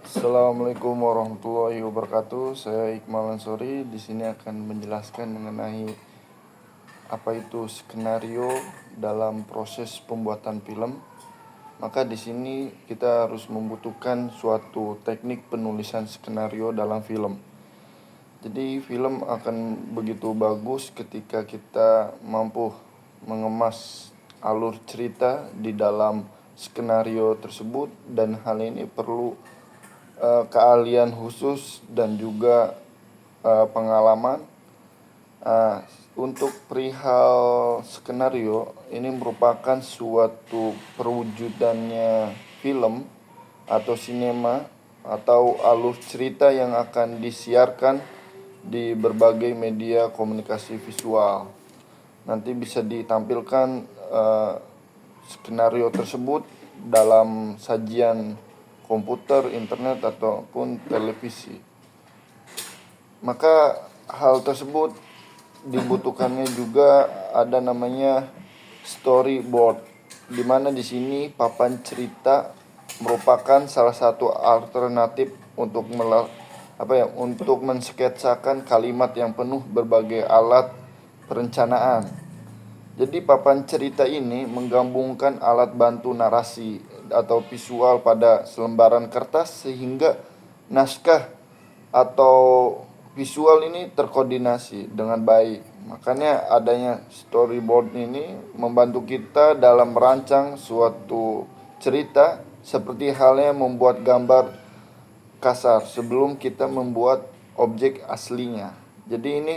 Assalamualaikum warahmatullahi wabarakatuh. Saya Iqmal Ansori. Di sini akan menjelaskan mengenai apa itu skenario dalam proses pembuatan film. Maka di sini kita harus membutuhkan suatu teknik penulisan skenario dalam film. Jadi film akan begitu bagus ketika kita mampu mengemas alur cerita di dalam skenario tersebut, dan hal ini perlu keahlian khusus dan juga pengalaman. Untuk perihal skenario, ini merupakan suatu perwujudannya film atau sinema atau alur cerita yang akan disiarkan di berbagai media komunikasi visual. Nanti bisa ditampilkan skenario tersebut dalam sajian komputer, internet, ataupun televisi. Maka hal tersebut dibutuhkannya juga ada namanya storyboard, di mana di sini papan cerita merupakan salah satu alternatif untuk untuk mensketsakan kalimat yang penuh berbagai alat perencanaan. Jadi papan cerita ini menggabungkan alat bantu narasi atau visual pada selembaran kertas sehingga naskah atau visual ini terkoordinasi dengan baik. Makanya adanya storyboard ini membantu kita dalam merancang suatu cerita, seperti halnya membuat gambar kasar sebelum kita membuat objek aslinya. Jadi ini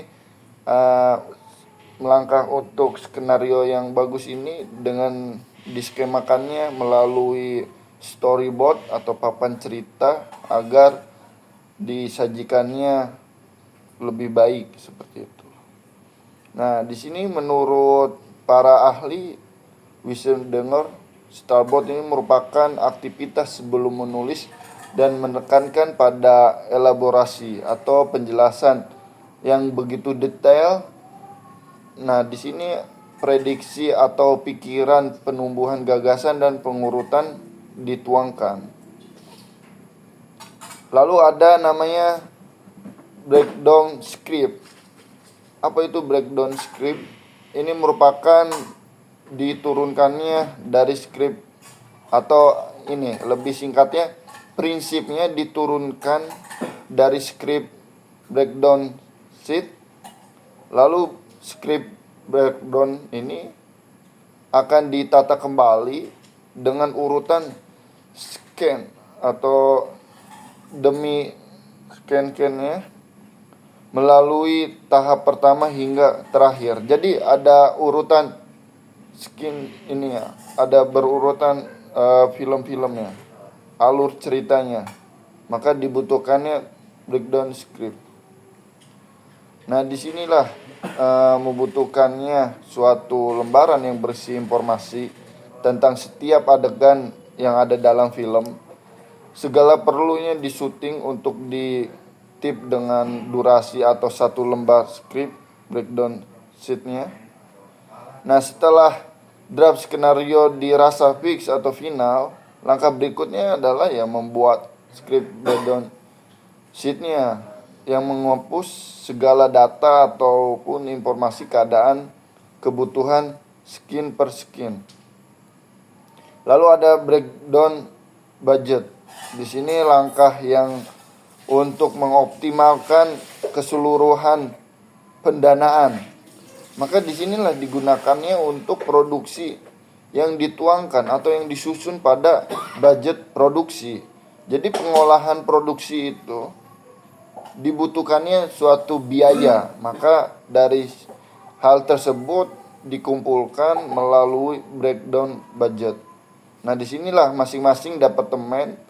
melangkah untuk skenario yang bagus ini dengan diskemakannya melalui storyboard atau papan cerita agar disajikannya lebih baik seperti itu. Nah, di sini menurut para ahli Wissendenger, storyboard ini merupakan aktivitas sebelum menulis dan menekankan pada elaborasi atau penjelasan yang begitu detail. Nah, di sini prediksi atau pikiran, penumbuhan gagasan dan pengurutan dituangkan. Lalu ada namanya breakdown script. Apa itu breakdown script? Ini merupakan diturunkannya dari script, atau ini lebih singkatnya, prinsipnya diturunkan dari script breakdown sheet. Lalu script breakdown ini akan ditata kembali dengan urutan scan atau demi scan-nya melalui tahap pertama hingga terakhir. Jadi ada urutan skin ini ya, ada berurutan film-filmnya, alur ceritanya. Maka dibutuhkannya breakdown script. Nah, disinilah membutuhkannya suatu lembaran yang berisi informasi tentang setiap adegan yang ada dalam film. Segala perlunya disuting untuk ditip dengan durasi atau satu lembar script breakdown sheet-nya. Nah, setelah draft skenario dirasa fix atau final, langkah berikutnya adalah ya membuat script breakdown sheet-nya yang menghapus segala data ataupun informasi keadaan kebutuhan skin per skin. Lalu ada breakdown budget. Di sini langkah yang untuk mengoptimalkan keseluruhan pendanaan. Maka disinilah digunakannya untuk produksi yang dituangkan atau yang disusun pada budget produksi. Jadi pengolahan produksi itu dibutuhkannya suatu biaya. Maka dari hal tersebut dikumpulkan melalui breakdown budget. Nah, disinilah masing-masing departemen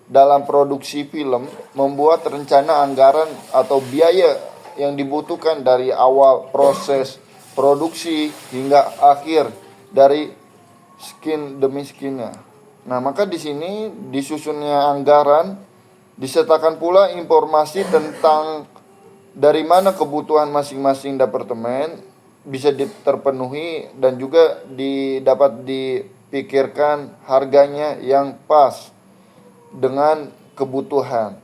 dalam produksi film membuat rencana anggaran atau biaya yang dibutuhkan dari awal proses produksi hingga akhir dari skin demi skinnya. Nah, maka di sini disusunnya anggaran disertakan pula informasi tentang dari mana kebutuhan masing-masing departemen bisa terpenuhi dan juga dapat dipikirkan harganya yang pas dengan kebutuhan.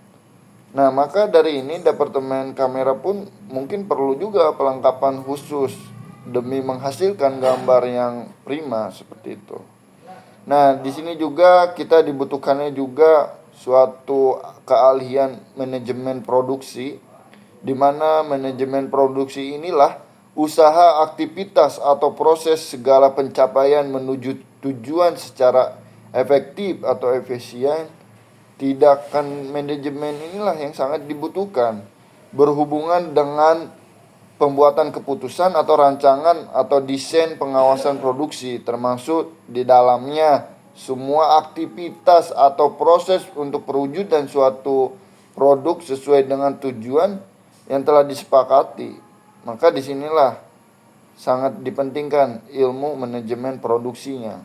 Nah, maka dari ini departemen kamera pun mungkin perlu juga perlengkapan khusus demi menghasilkan gambar yang prima seperti itu. Nah, di sini juga kita dibutuhkannya juga suatu keahlian manajemen produksi, di mana manajemen produksi inilah usaha, aktivitas atau proses segala pencapaian menuju tujuan secara efektif atau efisien. Tindakan manajemen inilah yang sangat dibutuhkan berhubungan dengan pembuatan keputusan atau rancangan atau desain pengawasan produksi, termasuk di dalamnya semua aktivitas atau proses untuk perwujudan suatu produk sesuai dengan tujuan yang telah disepakati. Maka disinilah sangat dipentingkan ilmu manajemen produksinya.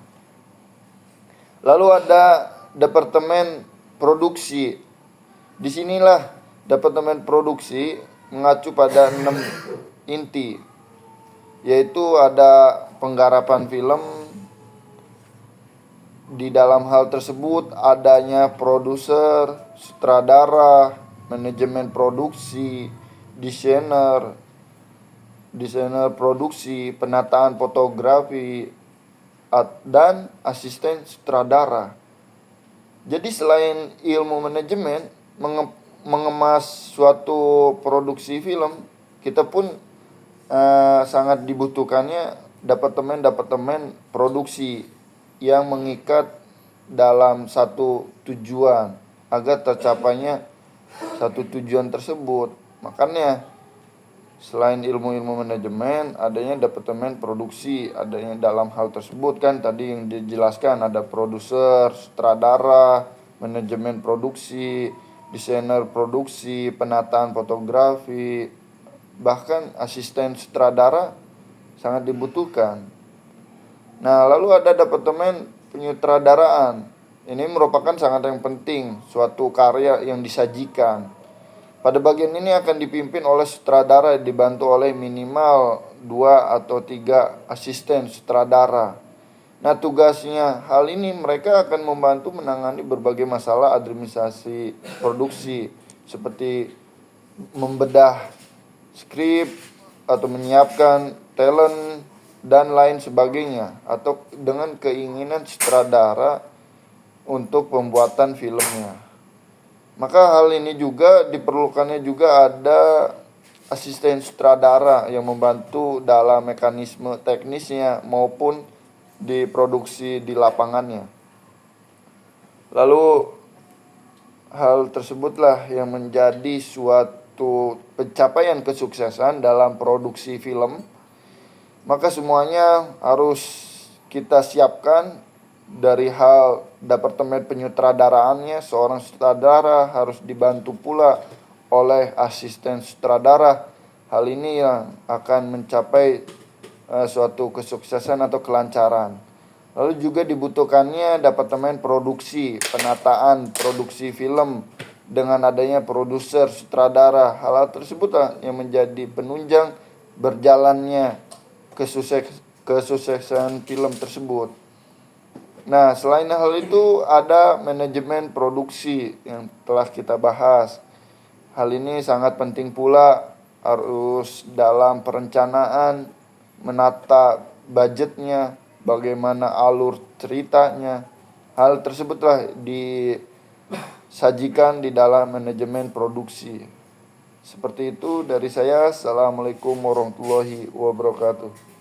Lalu ada departemen produksi. Disinilah departemen produksi mengacu pada 6 inti, yaitu ada penggarapan film. Di dalam hal tersebut adanya produser, sutradara, manajemen produksi, desainer produksi, penataan fotografi, dan asisten sutradara. Jadi selain ilmu manajemen mengemas suatu produksi film, kita pun sangat dibutuhkannya departemen produksi yang mengikat dalam satu tujuan agar tercapainya satu tujuan tersebut. Makanya selain ilmu-ilmu manajemen, adanya departemen produksi, adanya dalam hal tersebut kan tadi yang dijelaskan, ada produser, sutradara, manajemen produksi, desainer produksi, penataan fotografi, bahkan asisten sutradara sangat dibutuhkan. Nah, lalu ada departemen penyutradaraan. Ini merupakan sangat yang penting, suatu karya yang disajikan. Pada bagian ini akan dipimpin oleh sutradara dibantu oleh minimal 2 atau 3 asisten sutradara. Nah, tugasnya hal ini mereka akan membantu menangani berbagai masalah administrasi produksi seperti membedah skrip atau menyiapkan talent dan lain sebagainya, atau dengan keinginan sutradara untuk pembuatan filmnya. Maka hal ini juga diperlukannya juga ada asisten sutradara yang membantu dalam mekanisme teknisnya maupun di produksi di lapangannya. Lalu hal tersebutlah yang menjadi suatu pencapaian kesuksesan dalam produksi film. Maka semuanya harus kita siapkan. Dari hal departemen penyutradaraannya, seorang sutradara harus dibantu pula oleh asisten sutradara. Hal ini yang akan mencapai suatu kesuksesan atau kelancaran. Lalu juga dibutuhkannya departemen produksi, penataan produksi film dengan adanya produser, sutradara. Hal tersebut yang menjadi penunjang berjalannya kesuksesan film tersebut. Nah, selain hal itu ada manajemen produksi yang telah kita bahas. Hal ini sangat penting pula, harus dalam perencanaan, menata budgetnya, bagaimana alur ceritanya. Hal tersebutlah disajikan di dalam manajemen produksi. Seperti itu dari saya. Assalamualaikum warahmatullahi wabarakatuh.